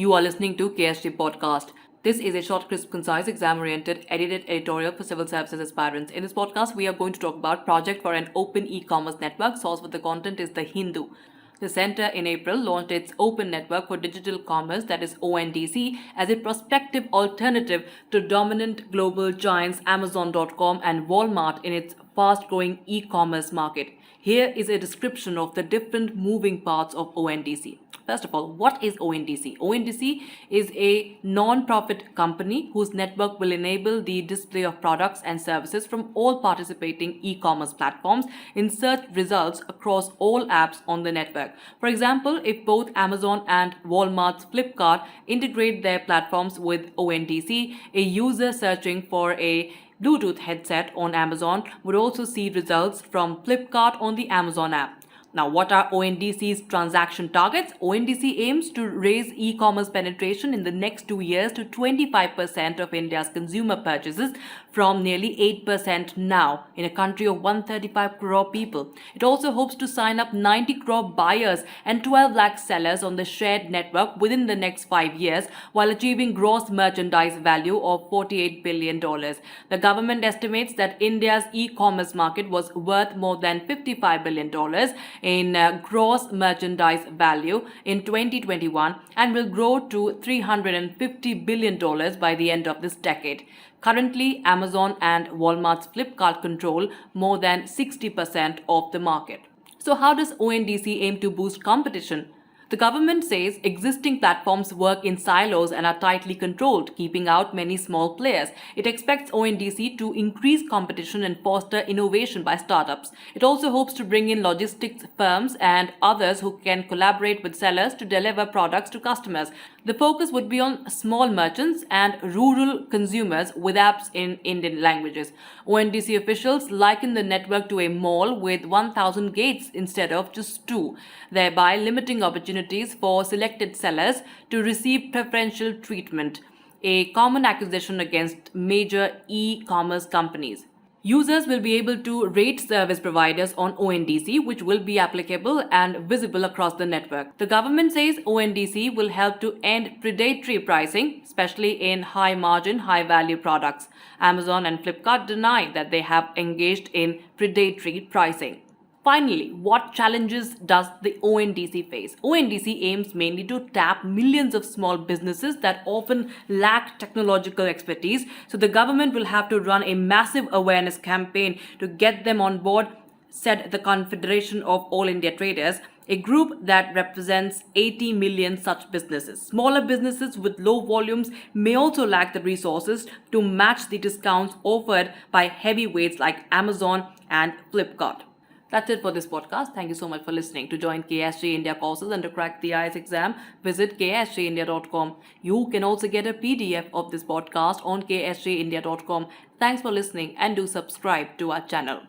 You are listening to KSG Podcast. This is a short, crisp, concise, exam-oriented, edited editorial for civil services aspirants. In this podcast, we are going to talk about project for an open e-commerce network. Source for the content is The Hindu. The Centre in April launched its Open Network for Digital Commerce, that is ONDC, as a prospective alternative to dominant global giants Amazon.com and Walmart in its fast-growing e-commerce market. Here is a description of the different moving parts of ONDC. First of all, what is ONDC? ONDC is a non-profit company whose network will enable the display of products and services from all participating e-commerce platforms in search results across all apps on the network. For example, if both Amazon and Walmart's Flipkart integrate their platforms with ONDC, a user searching for a Bluetooth headset on Amazon would also see results from Flipkart on the Amazon app. Now, what are ONDC's transaction targets? ONDC aims to raise e-commerce penetration in the next 2 years to 25% of India's consumer purchases from nearly 8% now in a country of 135 crore people. It also hopes to sign up 90 crore buyers and 12 lakh sellers on the shared network within the next 5 years while achieving gross merchandise value of $48 billion. The government estimates that India's e-commerce market was worth more than $55 billion in gross merchandise value in 2021 and will grow to $350 billion by the end of this decade. Currently, Amazon and Walmart's Flipkart control more than 60% of the market. So how does ONDC aim to boost competition? The government says existing platforms work in silos and are tightly controlled, keeping out many small players. It expects ONDC to increase competition and foster innovation by startups. It also hopes to bring in logistics firms and others who can collaborate with sellers to deliver products to customers. The focus would be on small merchants and rural consumers with apps in Indian languages. ONDC officials liken the network to a mall with 1,000 gates instead of just 2, thereby limiting opportunities for selected sellers to receive preferential treatment, a common accusation against major e-commerce companies. Users will be able to rate service providers on ONDC, which will be applicable and visible across the network. The government says ONDC will help to end predatory pricing, especially in high-margin, high-value products. Amazon and Flipkart deny that they have engaged in predatory pricing. Finally, what challenges does the ONDC face? ONDC aims mainly to tap millions of small businesses that often lack technological expertise, so the government will have to run a massive awareness campaign to get them on board, said the Confederation of All India Traders, a group that represents 80 million such businesses. Smaller businesses with low volumes may also lack the resources to match the discounts offered by heavyweights like Amazon and Flipkart. That's it for this podcast. Thank you so much for listening. To join KSG India courses and to crack the IELTS exam, visit ksgindia.com. You can also get a PDF of this podcast on ksgindia.com. Thanks for listening and do subscribe to our channel.